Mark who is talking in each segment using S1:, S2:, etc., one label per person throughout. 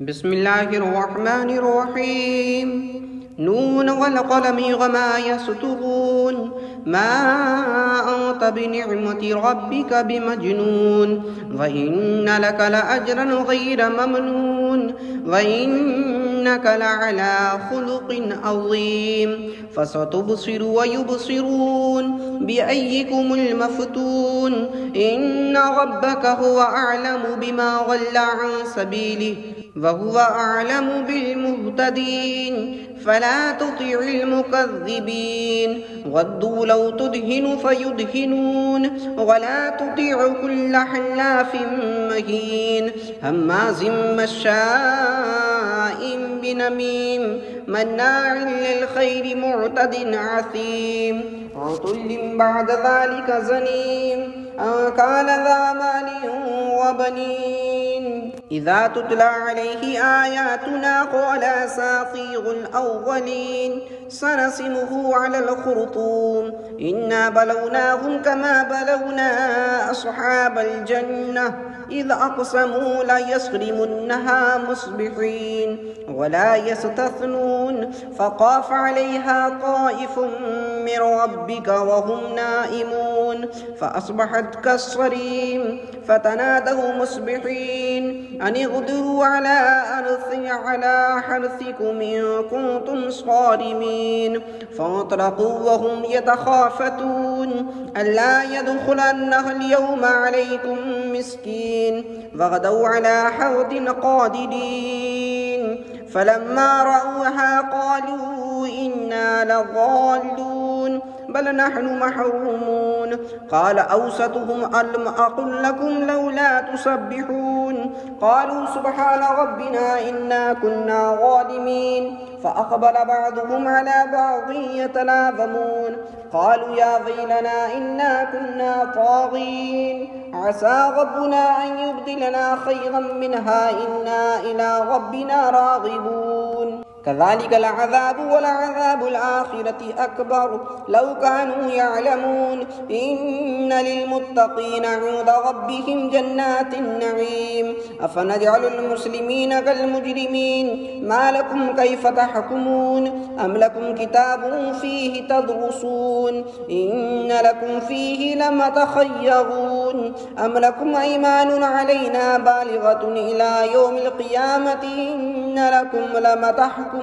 S1: بسم الله الرحمن الرحيم نون والقلم وما يسطرون ما أنت بنعمة ربك بمجنون وإن لك لأجرا غير ممنون وإنك لعلى خلق عظيم فستبصر ويبصرون بأيكم المفتون إن ربك هو أعلم بما ضل عن سبيله وهو أعلم بالمهتدين فلا تطع المكذبين ودوا لو تدهن فيدهنون ولا تطع كل حلاف مهين هماز مشاء بنميم مناع للخير معتد عثيم عتل بعد ذلك زنيم أن كان ذا مال وبنين إذا تتلى عليه آياتنا قال أساطير الأولين سنسمه على الخرطوم إنا بلوناهم كما بلونا أصحاب الجنة إذ أقسموا ليصرمنها مصبحين ولا يستثنون فطاف عليها طائف من ربك وهم نائمون فأصبحت كالصريم فتنادوا مصبحين أن اغدوا على حرثكم إن كنتم صارمين فانطلقوا وهم يتخافتون ألا يدخلنها اليوم عليكم مسكين وغدوا على حرد قادرين فلما رأوها قالوا إنا لضالون بل نحن محرومون قال أوسطهم ألم أقل لكم لولا تسبحون قالوا سبحان ربنا إنا كنا ظالمين فأقبل بعضهم على بعض يتلاومون قالوا يا ويلنا إنا كنا طاغين عسى ربنا أن يبدلنا خيرا منها إنا إلى ربنا راغبون كذلك العذاب ولعذاب الآخرة أكبر لو كانوا يعلمون إن للمتقين عند ربهم جنات النعيم أفنجعل المسلمين كالمجرمين ما لكم كيف تحكمون أم لكم كتاب فيه تدرسون إن لكم فيه لما تخيرون أم لكم أيمان علينا بالغة إلى يوم القيامة إن لكم لما تحكمون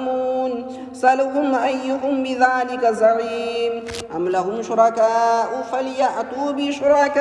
S1: سلهم أيهم بذلك زعيم أم لهم شركاء فليأتوا بشركائهم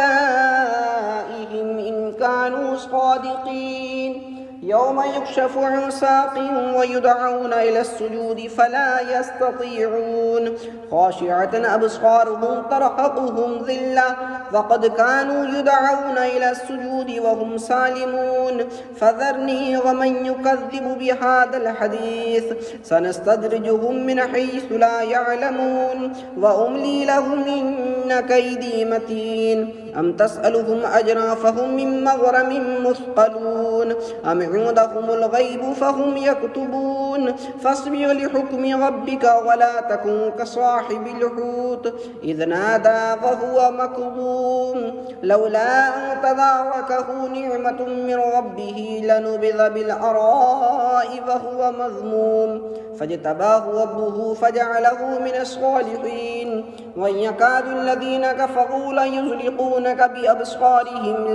S1: إن كانوا صادقين يوم يكشف عن ساق ويدعون إلى السجود فلا يستطيعون خاشعة أبصارهم ترهقهم ذلة وقد كانوا يدعون إلى السجود وهم سالمون فذرني ومن يكذب بهذا الحديث سنستدرجهم من حيث لا يعلمون وأملي لهم إن كيدي متين أم تسألهم أجرا فهم من مغرم مثقلون أم عندهم الغيب فهم يكتبون فاصبر لحكم ربك ولا تكن كصاحب الحوت إذ نادى وهو مكظوم لولا أن تداركه نعمة من ربه لنبذ بالعراء وهو مذموم فاجتباه ربه فجعله من الصالحين وإن يكاد الذين كفروا ليزلقونك بأبصارهم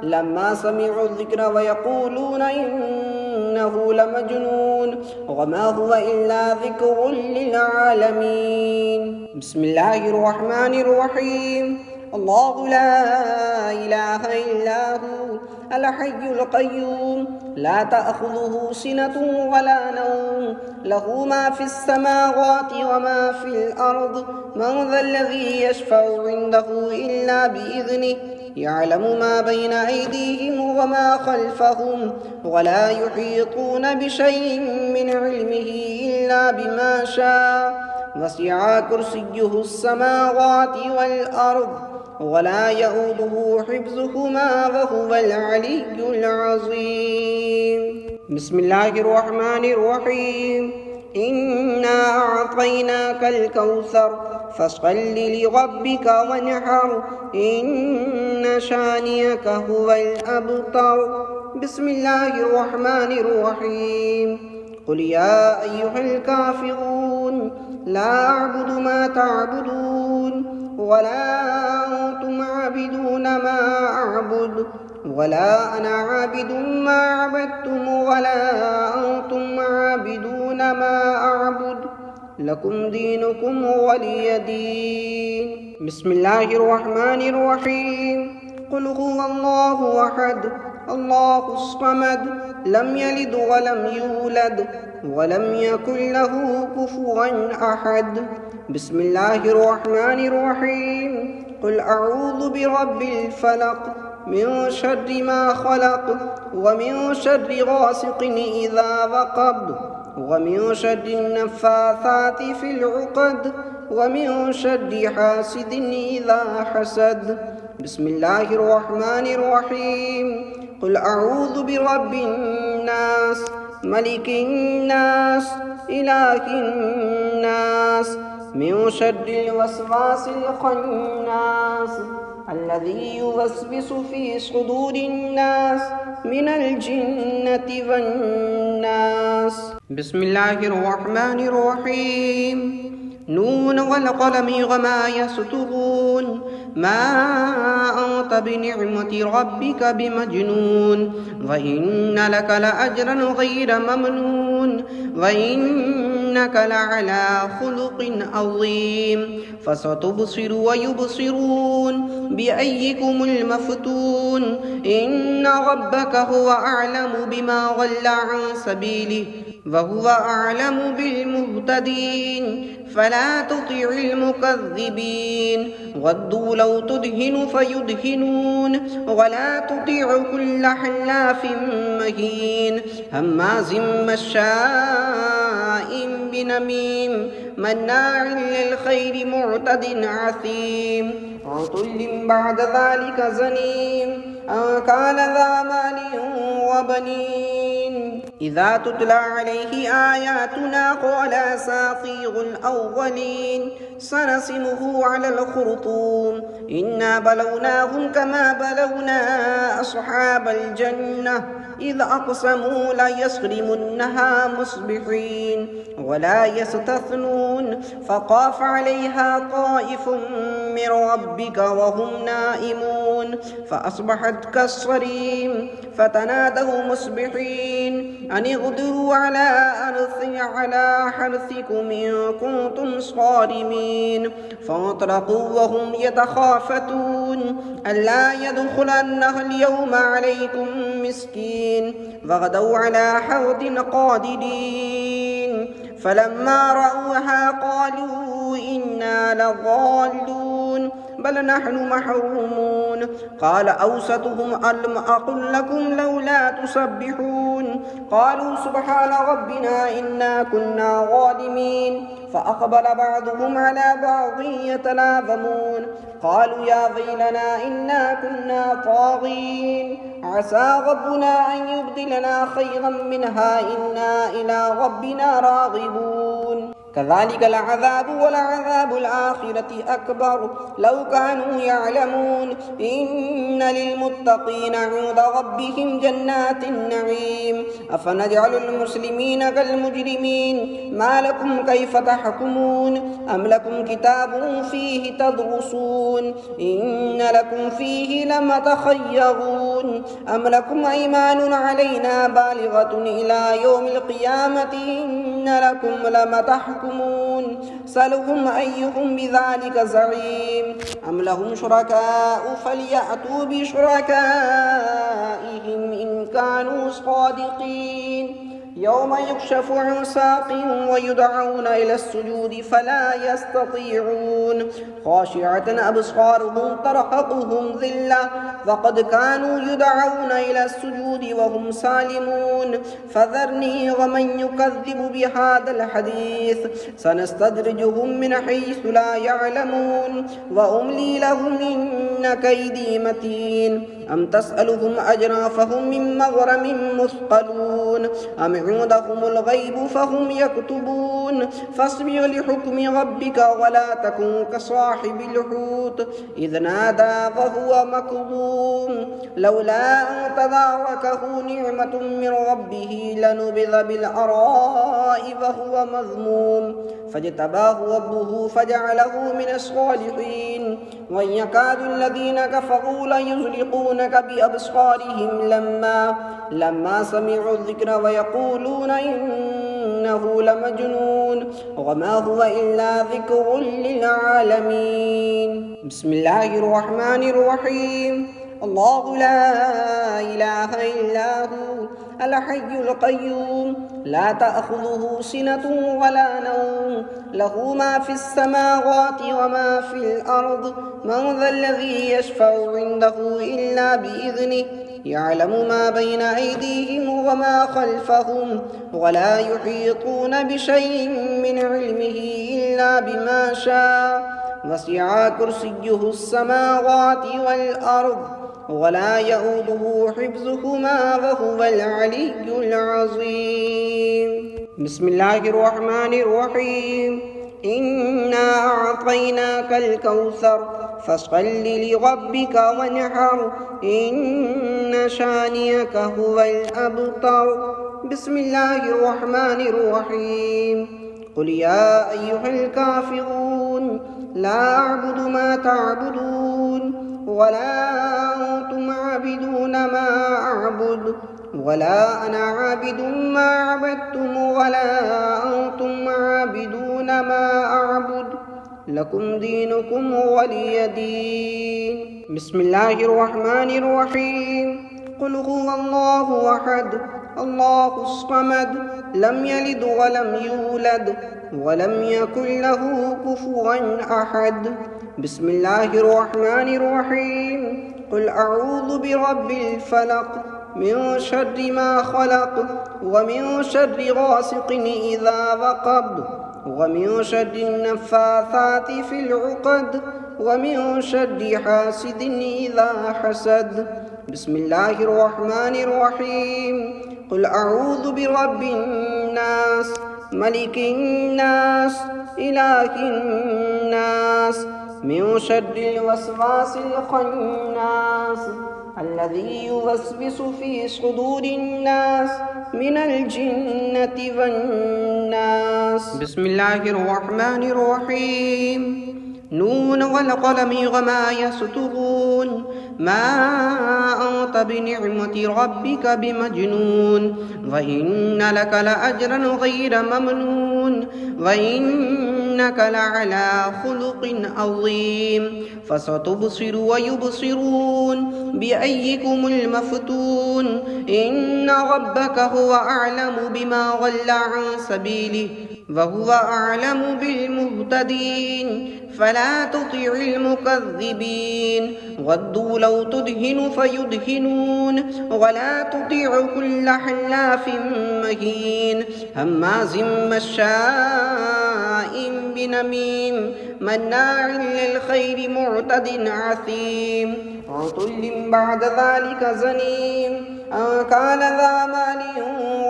S1: لما سمعوا الذكر ويقولون إنه لمجنون وما هو إلا ذكر للعالمين بسم الله الرحمن الرحيم الله لا إله إلا هو الحي القيوم لا تأخذه سنة ولا نوم له ما في السماوات وما في الأرض من ذا الذي يشفع عنده إلا بإذنه يعلم ما بين أيديهم وما خلفهم ولا يحيطون بشيء من علمه إلا بما شاء وسع كرسيه السماوات والأرض ولا يؤوده حفظهما وهو العلي العظيم بسم الله الرحمن الرحيم إنا أعطيناك الكوثر فصل لربك وانحر إن شانئك هو الأبتر بسم الله الرحمن الرحيم قل يا أيها الكافرون لا أعبد ما تعبدون ولا أنتم عابدون ما أعبد ولا أنا عابد ما عبدتم ولا أنتم عابدون ما أعبد لكم دينكم ولي دين. بسم الله الرحمن الرحيم قل هو الله أحد الله الصمد لم يلد ولم يولد ولم يكن له كفوا أحد. بسم الله الرحمن الرحيم قل أعوذ برب الفلق من شر ما خلق ومن شر غاسق إذا وقب ومن شر النفاثات في العقد ومن شر حاسد إذا حسد. بسم الله الرحمن الرحيم قل أعوذ برب الناس ملك الناس إله الناس من شر الوسواس الخناس الذي يوسوس في صدور الناس من الجنة والناس. بسم الله الرحمن الرحيم نون والقلم وما يسطرون ما أنت بنعمة ربك بمجنون وإن لك لأجرا غير ممنون وإنك لعلى خلق عظيم فستبصر ويبصرون بأيكم المفتون إن ربك هو أعلم بما ضل عن سبيله وهو أعلم بالمهتدين فلا تطع المكذبين ودوا لو تدهن فيدهنون ولا تطع كل حلاف مهين هماز مشاء بنميم مناع للخير معتد عثيم عتل بعد ذلك زنيم أن كان ذا مال وبنين إذا تتلى عليه آياتنا قال أساطير الأولين سنسمه على الخرطوم إنا بلوناهم كما بلونا أصحاب الجنة إذ أقسموا ليصرمنها مصبحين ولا يستثنون فطاف عليها طائف من ربك وهم نائمون فأصبحت كالصريم فتنادوا مصبحين أن اغدروا على حرثكم إن كنتم صارمين فانطلقوا وهم يتخافتون ألا يدخلنها اليوم عليكم مسكين وغدوا على حرد قادرين فلما رأوها قالوا إنا لضالون بل نحن محرومون قال أوسطهم ألم أقل لكم لولا تسبحون قالوا سبحان ربنا إنا كنا ظالمين فأقبل بعضهم على بعض يتلاومون قالوا يا ويلنا إنا كنا طاغين عسى ربنا أن يبدلنا خيرا منها إنا إلى ربنا راغبون كذلك العذاب ولعذاب الآخرة أكبر لو كانوا يعلمون إن للمتقين عند ربهم جنات النعيم أفنجعل المسلمين كالمجرمين ما لكم كيف تحكمون أم لكم كتاب فيه تدرسون إن لكم فيه لما تخيرون أم لكم أيمان علينا بالغة إلى يوم القيامة إن لكم لما تحكمون سلهم أيهم بذلك زعيم أم لهم شركاء فليأتوا بشركائهم إن كانوا صادقين يوم يكشف عن ساق ويدعون إلى السجود فلا يستطيعون خاشعة أبصارهم ترهقهم ذلة وقد كانوا يدعون إلى السجود وهم سالمون فذرني ومن يكذب بهذا الحديث سنستدرجهم من حيث لا يعلمون وأملي لهم إن كيدي متين أم تسألهم أجرا فهم من مغرم مثقلون أم عندهم الغيب فهم يكتبون فاصبر لحكم ربك ولا تكن كصاحب الحوت إذ نادى وهو مكظوم مظلوم لولا أن تداركه نعمة من ربه لنبذ بالعراء وهو مذموم فاجتباه ربه فجعله من الصالحين وإن يكاد الذين كفروا ليزلقونك بأبصارهم لما سمعوا الذكر ويقولون إنه لمجنون وما هو إلا ذكر للعالمين. بسم الله الرحمن الرحيم. الله لا إله إلا هو الحي القيوم لا تأخذه سنة ولا نوم له ما في السماوات وما في الأرض من ذا الذي يشفع عنده إلا بإذنه يعلم ما بين أيديهم وما خلفهم ولا يحيطون بشيء من علمه إلا بما شاء وسع كرسيه السماوات والأرض ولا يؤوده حفظهما وهو العلي العظيم. بسم الله الرحمن الرحيم. إنا أعطيناك الكوثر فصل لربك وانحر إن شانئك هو الأبتر. بسم الله الرحمن الرحيم. قل يا أيها الكافرون لا أعبد ما تعبدون ولا أنتم عابدون ما أعبد ولا أنا عابد ما عبدتم ولا أنتم عابدون ما أعبد لكم دينكم ولي دين. بسم الله الرحمن الرحيم. قل هو الله أحد الله الصمد لم يلد ولم يولد ولم يكن له كفوا أحد. بسم الله الرحمن الرحيم. قل أعوذ برب الفلق من شر ما خلق ومن شر غاسق إذا وقب ومن شر النفاثات في العقد ومن شر حاسد إذا حسد. بسم الله الرحمن الرحيم. قل أعوذ برب الناس ملك الناس إله الناس من شر الوسواس الخناس الذي يوسوس في صدور الناس من الجنة والناس. بسم الله الرحمن الرحيم. نون والقلم وما يسطرون ما أنت بنعمة ربك بمجنون وإن لك لأجرا غير ممنون وإنك لعلى خلق عظيم فستبصر ويبصرون بأيكم المفتون إن ربك هو أعلم بما ضل عن سبيله وهو أعلم بالمهتدين فلا تطع المكذبين ودوا لو تدهن فيدهنون ولا تطع كل حلاف مهين هماز مشاء بنميم مناع للخير معتد عثيم عتل بعد ذلك زنيم أن كان ذا مال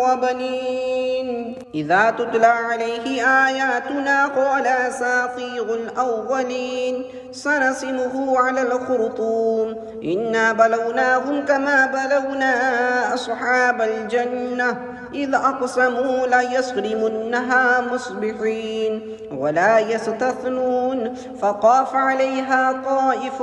S1: وبنين إذا تتلى عليه آياتنا قال أساطير الأولين سنسمه على الخرطوم إنا بلوناهم كما بلونا أصحاب الجنة إذ أقسموا ليصرمنها مصبحين ولا يستثنون فطاف عليها طائف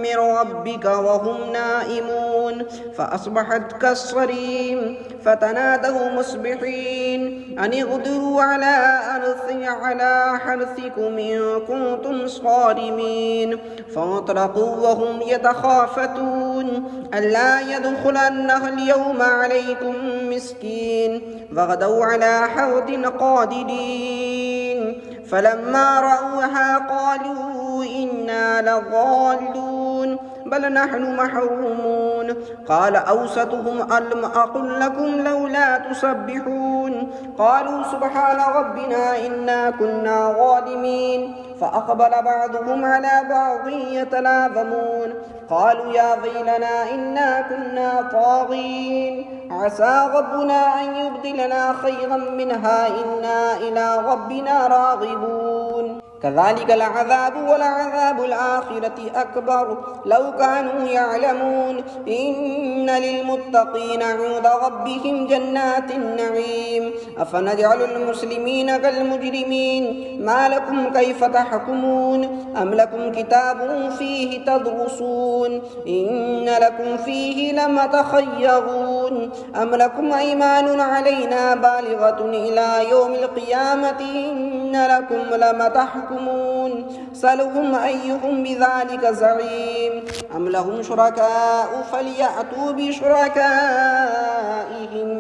S1: من ربك وهم نائمون فأصبحت كالصريم فتنادوا مصبحين أن اغدروا على حرثكم إن كنتم صارمين فانطلقوا وهم يتخافتون ألا يدخلنها اليوم عليكم مسكين فغدوا على حرد قادرين فلما رأوها قالوا إنا لضالون بل نحن محرومون قال أوسطهم ألم أقل لكم لولا تسبحون قالوا سبحان ربنا إنا كنا ظالمين فأقبل بعضهم على بعض يتلاومون قالوا يا ويلنا إنا كنا طاغين عسى ربنا أن يبدلنا خيرا منها إنا إلى ربنا راغبون كذلك العذاب ولعذاب الآخرة أكبر لو كانوا يعلمون إن للمتقين عند ربهم جنات النعيم أفنجعل المسلمين كالمجرمين ما لكم كيف تحكمون أم لكم كتاب فيه تدرسون إن لكم فيه لما تخيرون أم لكم أيمان علينا بالغة إلى يوم القيامة إن لكم لما تحكمون سلهم أيهم بذلك زعيم أم لهم شركاء فليأتوا بشركائهم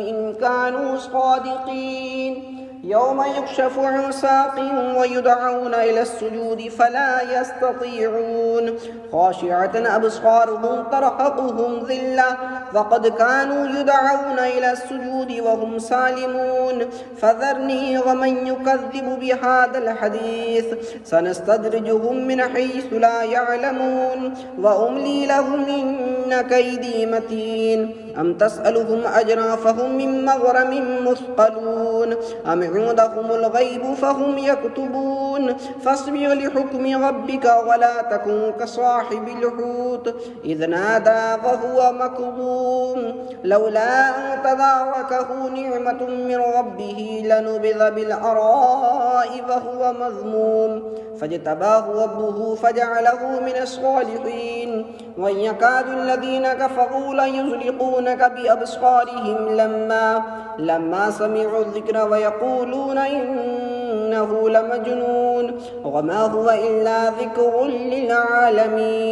S1: إن كانوا صادقين يوم يكشف عن ساق ويدعون إلى السجود فلا يستطيعون خاشعة أبصارهم ترهقهم ذلة وقد كانوا يدعون إلى السجود وهم سالمون فذرني ومن يكذب بهذا الحديث سنستدرجهم من حيث لا يعلمون وأملي لهم إن كيدي متين أم تسألهم أجرا فهم من مغرم مثقلون أم عندهم الغيب فهم يكتبون فاصبر لحكم ربك ولا تكن كصاحب الحوت إذ نادى وهو مكظوم لولا أن تداركه نعمة من ربه لنبذ بالعراء وهو مذموم فاجتباه ربه فجعله من الصالحين وإن يكاد الذين كفروا ليزلقونك بأبصارهم لما سمعوا الذكر ويقولون إنه لمجنون وما هو إلا ذكر للعالمين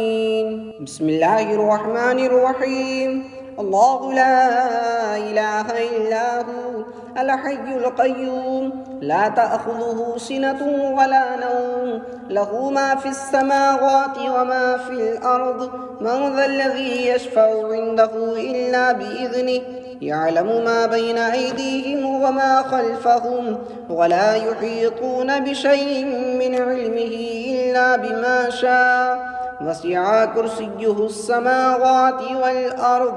S1: بسم الله الرحمن الرحيم الله لا إله إلا هو الحي القيوم لا تأخذه سنة ولا نوم له ما في السماوات وما في الأرض من ذا الذي يشفع عنده إلا بإذنه يعلم ما بين أيديهم وما خلفهم ولا يحيطون بشيء من علمه إلا بما شاء وسع كرسيه السماوات والأرض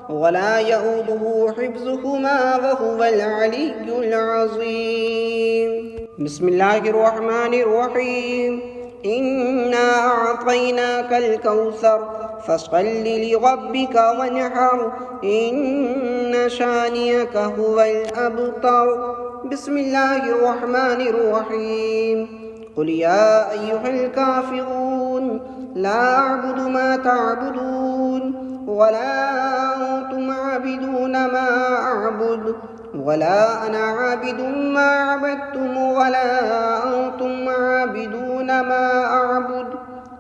S1: ولا يؤوده حفظهما وهو العلي العظيم بسم الله الرحمن الرحيم إنا أعطيناك الكوثر فاصل لربك وانحر إن شانئك هو الأبتر بسم الله الرحمن الرحيم قل يا أيها الكافرون لا أعبد ما تعبدون ولا أنتم عابدون ما أعبد ولا أنا عابد ما عبدتم ولا أنتم عابدون ما أعبد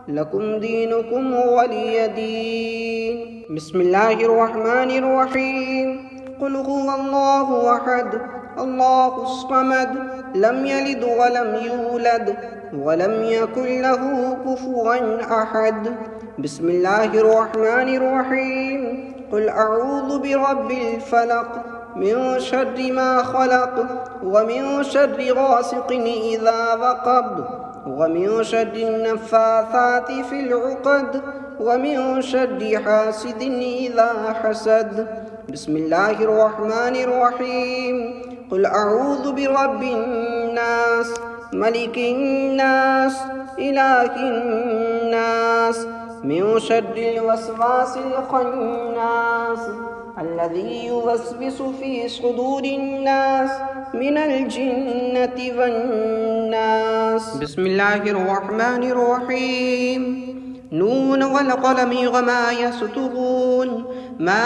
S1: لكم دينكم ولي دين بسم الله الرحمن الرحيم قل هو الله أحد الله الصمد لم يلد ولم يولد ولم يكن له كفوا أحد بسم الله الرحمن الرحيم قل أعوذ برب الفلق من شر ما خلق ومن شر غاسق إذا وقب ومن شر النفاثات في العقد ومن شر حاسد إذا حسد بسم الله الرحمن الرحيم قل أعوذ برب الناس ملك الناس إله الناس من شر الوسواس الخناس الذي يوسوس في صدور الناس من الجنة والناس بسم الله الرحمن الرحيم نون والقلم وما يسطرون ما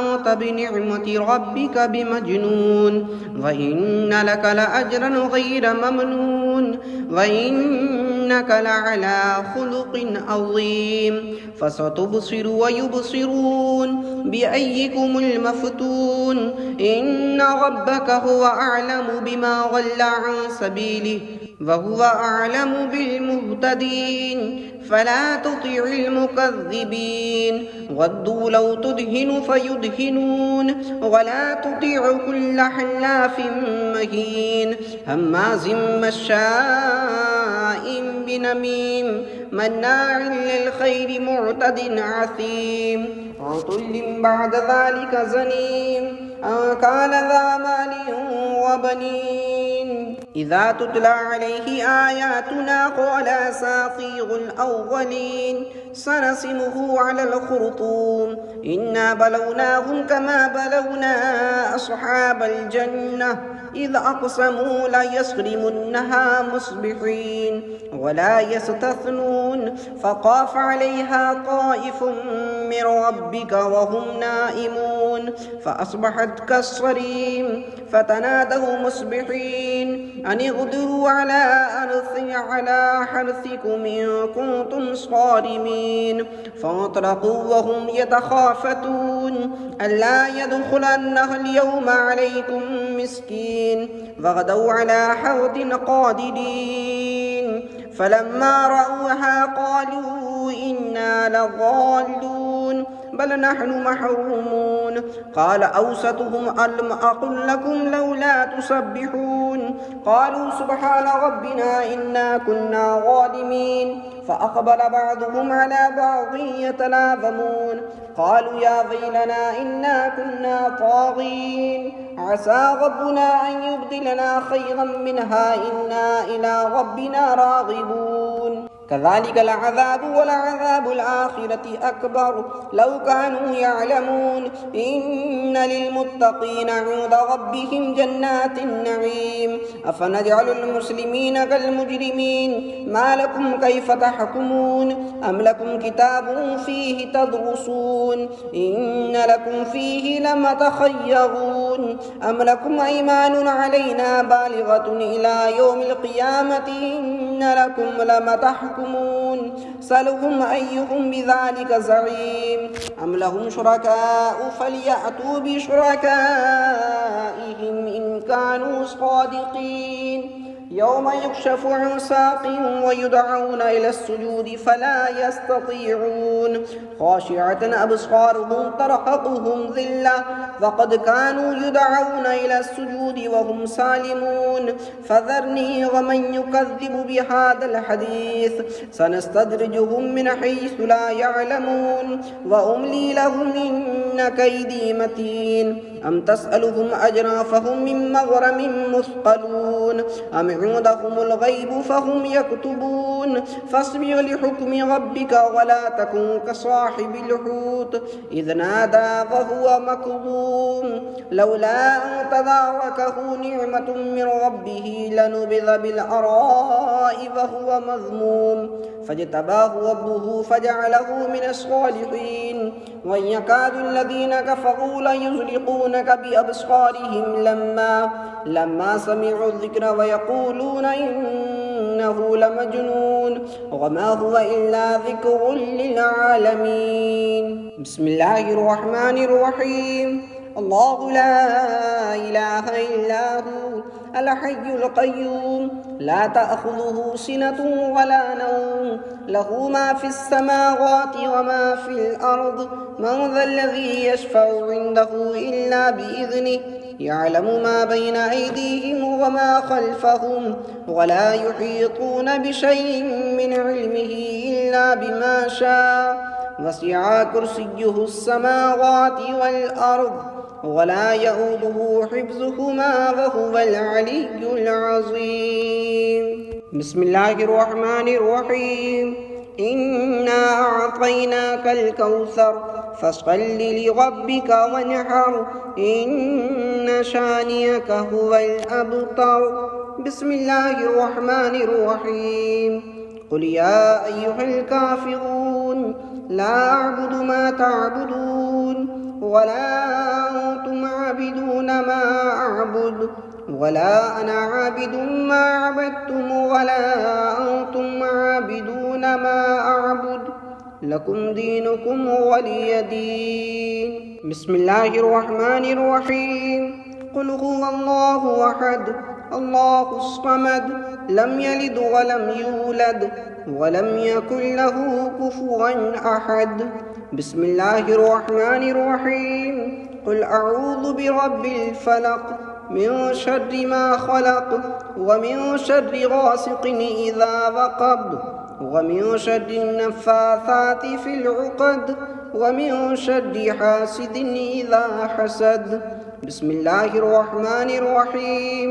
S1: أنت بنعمة ربك بمجنون وإن لك لأجرا غير ممنون وإنك لعلى خلق عظيم فستبصر ويبصرون بأيكم المفتون إن ربك هو أعلم بما ضل عن سبيله وهو أعلم بالمهتدين فلا تطع المكذبين ودوا لو تدهن فيدهنون ولا تطع كل حلاف مهين هماز مشاء بنميم مناع للخير معتد عثيم عتل بعد ذلك زنيم أن كان ذا مال وبنين إذا تتلى عليه آياتنا قال أساطير الأولين سنسمه على الخرطوم إنا بلوناهم كما بلونا أصحاب الجنة إذ أقسموا ليصرمنها مصبحين ولا يستثنون فطاف عليها طائف من ربك وهم نائمون فأصبحت كالصريم فتنادوا مصبحين أن اغدروا على حرثكم إن كنتم صارمين فانطلقوا وهم يتخافتون ألا يدخلنها اليوم عليكم مسكين فغدوا على حرد قادرين فلما رأوها قالوا إنا لضالون بل نحن محرومون قال أوسطهم ألم أقل لكم لولا تسبحون قالوا سبحان ربنا إنا كنا ظالمين فأقبل بعضهم على بعض يتلاومون قالوا يا ويلنا إنا كنا طاغين عسى ربنا أن يبدلنا خيرا منها إنا إلى ربنا راغبون كذلك العذاب ولعذاب الآخرة أكبر لو كانوا يعلمون إن للمتقين عند ربهم جنات النعيم أفنجعل المسلمين كالمجرمين ما لكم كيف تحكمون أم لكم كتاب فيه تدرسون إن لكم فيه لما تخيرون أم لكم أيمان علينا بالغة إلى يوم القيامة إن لكم لما تحكمون سلهم أيهم بذلك زعيم أم لهم شركاء فليأتوا بشركائهم إن كانوا صادقين يوم يكشف عن ساق ويدعون إلى السجود فلا يستطيعون خاشعة أبصارهم ترهقهم ذلة فقد كانوا يدعون إلى السجود وهم سالمون فذرني ومن يكذب بهذا الحديث سنستدرجهم من حيث لا يعلمون وأملي لهم إن كيدي متين أم تسألهم أجرا فهم من مغرم مثقلون أم عندهم الغيب فهم يكتبون فاصبر لحكم ربك ولا تكن كصاحب الحوت إذ نادى وهو مكظوم لولا أن تداركه نعمة من ربه لنبذ بالعراء وهو مذموم فاجتباه ربه فجعله من الصالحين وإن يكاد الذين كفروا ليزلقونك بأبصارهم لما سمعوا الذكر ويقولون إنه لمجنون وما هو إلا ذكر للعالمين بسم الله الرحمن الرحيم الله لا إله إلا هو الحي القيوم لا تأخذه سنة ولا نوم له ما في السماوات وما في الأرض من ذا الذي يشفع عنده إلا بإذنه يعلم ما بين أيديهم وما خلفهم ولا يحيطون بشيء من علمه إلا بما شاء وسع كرسيه السماوات والأرض ولا يؤوده حفظهما وهو العلي العظيم بسم الله الرحمن الرحيم إنا أعطيناك الكوثر فصل لربك وانحر إن شانئك هو الأبتر بسم الله الرحمن الرحيم قل يا أيها الكافرون لا أعبد ما تعبدون ولا أنتم عابدون ما أعبد ولا أنا عابد ما عبدتم ولا أنتم عابدون ما أعبد لكم دينكم ولي دين بسم الله الرحمن الرحيم قل هو الله أحد الله الصمد لم يلد ولم يولد ولم يكن له كفوا أحد بسم الله الرحمن الرحيم قل أعوذ برب الفلق من شر ما خلق ومن شر غاسق إذا وقب ومن شر النفاثات في العقد ومن شر حاسد إذا حسد. بسم الله الرحمن الرحيم.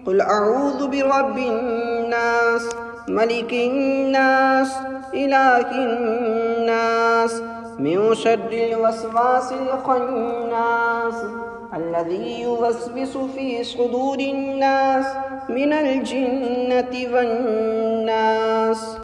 S1: قل أعوذ برب الناس ملك الناس إله الناس من شر الوسواس الخناس الذي يوسوس في صدور الناس من الجنة والناس.